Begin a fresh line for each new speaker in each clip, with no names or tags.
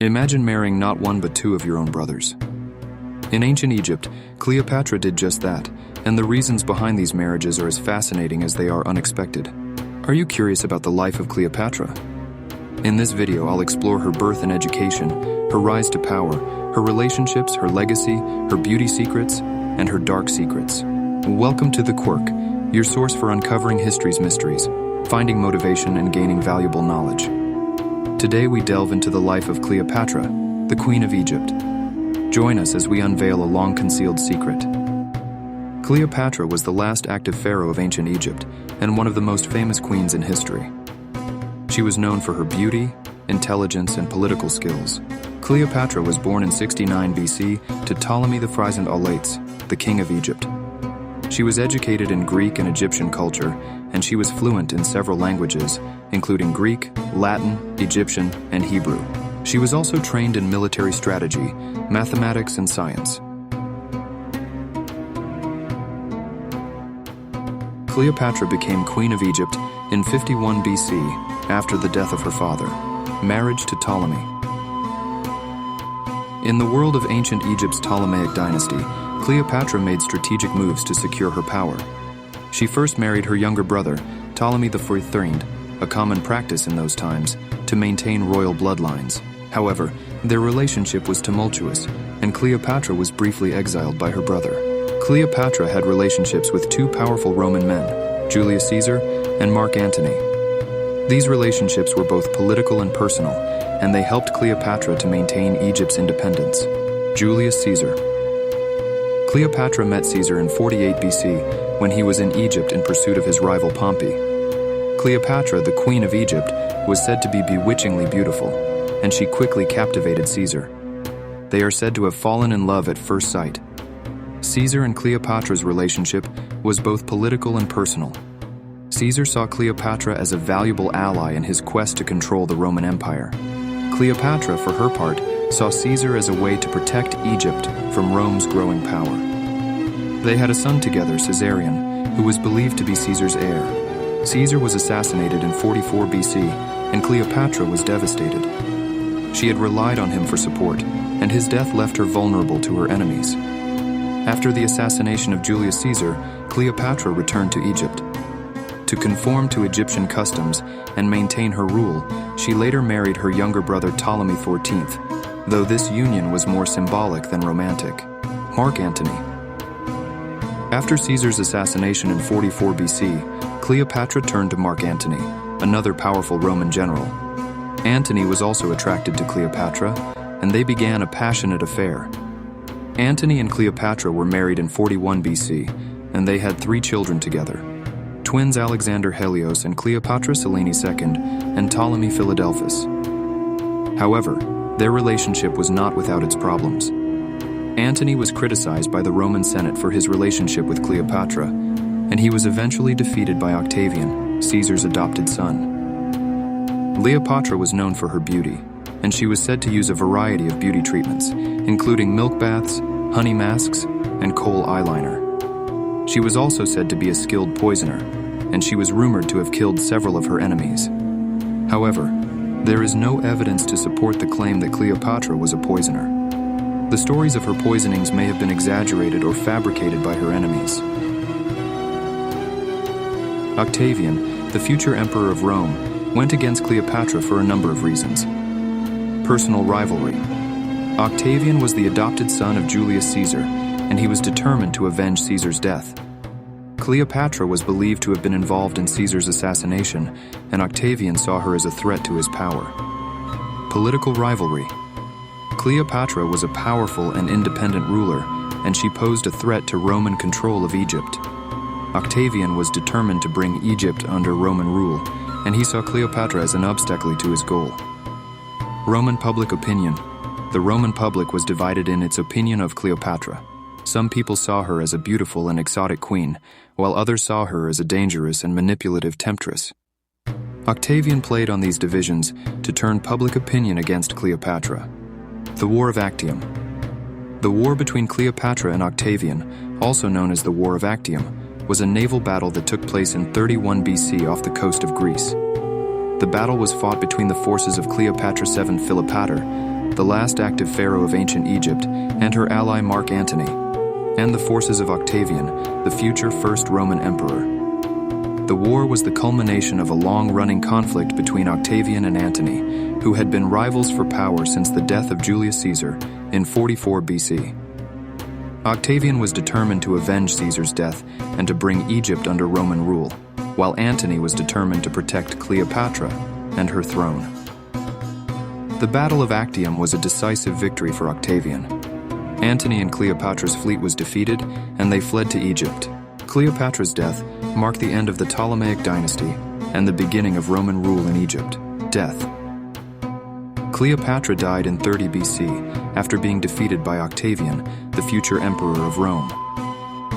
Imagine marrying not one but two of your own brothers. In ancient Egypt, Cleopatra did just that, and the reasons behind these marriages are as fascinating as they are unexpected. Are you curious about the life of Cleopatra? In this video, I'll explore her birth and education, her rise to power, her relationships, her legacy, her beauty secrets, and her dark secrets. Welcome to The Quirk, your source for uncovering history's mysteries, finding motivation, and gaining valuable knowledge. Today we delve into the life of Cleopatra, the Queen of Egypt. Join us as we unveil a long-concealed secret. Cleopatra was the last active pharaoh of ancient Egypt and one of the most famous queens in history. She was known for her beauty, intelligence, and political skills. Cleopatra was born in 69 BC to Ptolemy the Phryzant Olates, the king of Egypt. She was educated in Greek and Egyptian culture, and she was fluent in several languages, including Greek, Latin, Egyptian, and Hebrew. She was also trained in military strategy, mathematics, and science. Cleopatra became Queen of Egypt in 51 BC after the death of her father, marriage to Ptolemy. In the world of ancient Egypt's Ptolemaic dynasty, Cleopatra made strategic moves to secure her power. She first married her younger brother, Ptolemy III, a common practice in those times, to maintain royal bloodlines. However, their relationship was tumultuous, and Cleopatra was briefly exiled by her brother. Cleopatra had relationships with two powerful Roman men, Julius Caesar and Mark Antony. These relationships were both political and personal, and they helped Cleopatra to maintain Egypt's independence. Julius Caesar. Cleopatra met Caesar in 48 BC when he was in Egypt in pursuit of his rival Pompey. Cleopatra, the Queen of Egypt, was said to be bewitchingly beautiful, and she quickly captivated Caesar. They are said to have fallen in love at first sight. Caesar and Cleopatra's relationship was both political and personal. Caesar saw Cleopatra as a valuable ally in his quest to control the Roman Empire. Cleopatra, for her part, saw Caesar as a way to protect Egypt from Rome's growing power. They had a son together, Caesarion, who was believed to be Caesar's heir. Caesar was assassinated in 44 BC, and Cleopatra was devastated. She had relied on him for support, and his death left her vulnerable to her enemies. After the assassination of Julius Caesar, Cleopatra returned to Egypt. To conform to Egyptian customs and maintain her rule, she later married her younger brother Ptolemy XIV, though this union was more symbolic than romantic. Mark Antony. After Caesar's assassination in 44 BC, Cleopatra turned to Mark Antony, another powerful Roman general. Antony was also attracted to Cleopatra, and they began a passionate affair. Antony and Cleopatra were married in 41 BC, and they had 3 children together: twins Alexander Helios and Cleopatra Selene II, and Ptolemy Philadelphus. However, their relationship was not without its problems. Antony was criticized by the Roman Senate for his relationship with Cleopatra, and he was eventually defeated by Octavian, Caesar's adopted son. Cleopatra was known for her beauty, and she was said to use a variety of beauty treatments, including milk baths, honey masks, and kohl eyeliner. She was also said to be a skilled poisoner, and she was rumored to have killed several of her enemies. However, there is no evidence to support the claim that Cleopatra was a poisoner. The stories of her poisonings may have been exaggerated or fabricated by her enemies. Octavian, the future emperor of Rome, went against Cleopatra for a number of reasons. Personal rivalry. Octavian was the adopted son of Julius Caesar, and he was determined to avenge Caesar's death. Cleopatra was believed to have been involved in Caesar's assassination, and Octavian saw her as a threat to his power. Political rivalry. Cleopatra was a powerful and independent ruler, and she posed a threat to Roman control of Egypt. Octavian was determined to bring Egypt under Roman rule, and he saw Cleopatra as an obstacle to his goal. Roman public opinion. The Roman public was divided in its opinion of Cleopatra. Some people saw her as a beautiful and exotic queen, while others saw her as a dangerous and manipulative temptress. Octavian played on these divisions to turn public opinion against Cleopatra. The War of Actium. The war between Cleopatra and Octavian, also known as the War of Actium, was a naval battle that took place in 31 BC off the coast of Greece. The battle was fought between the forces of Cleopatra VII Philopator the last active pharaoh of ancient Egypt, and her ally Mark Antony, and the forces of Octavian, the future first Roman emperor. The war was the culmination of a long-running conflict between Octavian and Antony, who had been rivals for power since the death of Julius Caesar in 44 BC. Octavian was determined to avenge Caesar's death and to bring Egypt under Roman rule, while Antony was determined to protect Cleopatra and her throne. The Battle of Actium was a decisive victory for Octavian. Antony and Cleopatra's fleet was defeated, and they fled to Egypt. Cleopatra's death marked the end of the Ptolemaic dynasty and the beginning of Roman rule in Egypt. Death. Cleopatra died in 30 BC after being defeated by Octavian, the future emperor of Rome.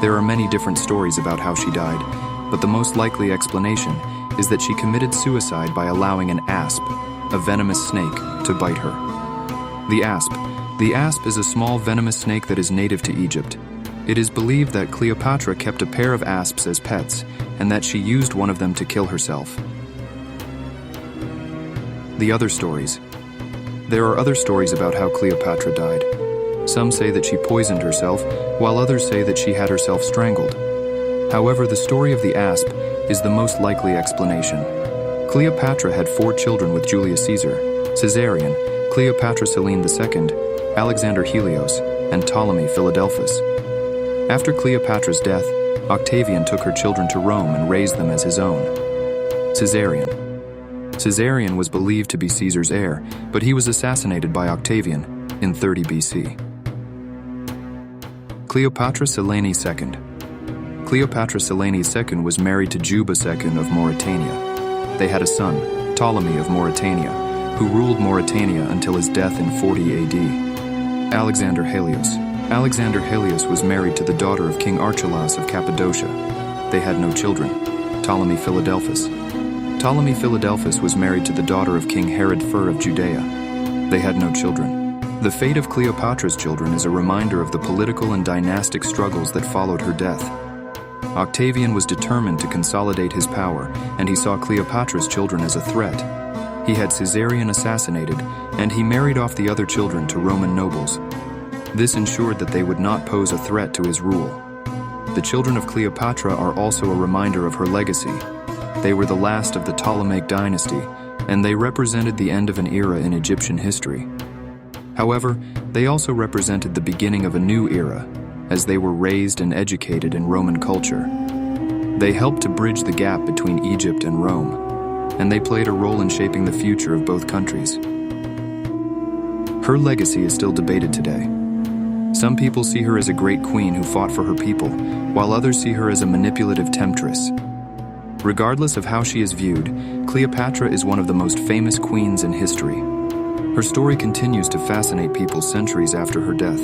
There are many different stories about how she died, but the most likely explanation is that she committed suicide by allowing an asp, a venomous snake, to bite her. The asp is a small venomous snake that is native to Egypt. It is believed that Cleopatra kept a pair of asps as pets, and that she used one of them to kill herself. The other stories. There are other stories about how Cleopatra died. Some say that she poisoned herself, while others say that she had herself strangled. However, the story of the asp is the most likely explanation. Cleopatra had 4 children with Julius Caesar: Caesarion, Cleopatra Selene II, Alexander Helios, and Ptolemy Philadelphus. After Cleopatra's death, Octavian took her children to Rome and raised them as his own. Caesarion was believed to be Caesar's heir, but he was assassinated by Octavian in 30 BC. Cleopatra Selene II. Cleopatra Selene II was married to Juba II of Mauritania. They had a son, Ptolemy of Mauritania, who ruled Mauritania until his death in 40 AD. Alexander Helios was married to the daughter of King Archelaus of Cappadocia. They had no children. Ptolemy Philadelphus was married to the daughter of King Herod Fur of Judea. They had no children. The fate of Cleopatra's children is a reminder of the political and dynastic struggles that followed her death. Octavian was determined to consolidate his power, and he saw Cleopatra's children as a threat. He had Caesarion assassinated, and he married off the other children to Roman nobles. This ensured that they would not pose a threat to his rule. The children of Cleopatra are also a reminder of her legacy. They were the last of the Ptolemaic dynasty, and they represented the end of an era in Egyptian history. However, they also represented the beginning of a new era, as they were raised and educated in Roman culture. They helped to bridge the gap between Egypt and Rome, and they played a role in shaping the future of both countries. Her legacy is still debated today. Some people see her as a great queen who fought for her people, while others see her as a manipulative temptress. Regardless of how she is viewed, Cleopatra is one of the most famous queens in history. Her story continues to fascinate people centuries after her death.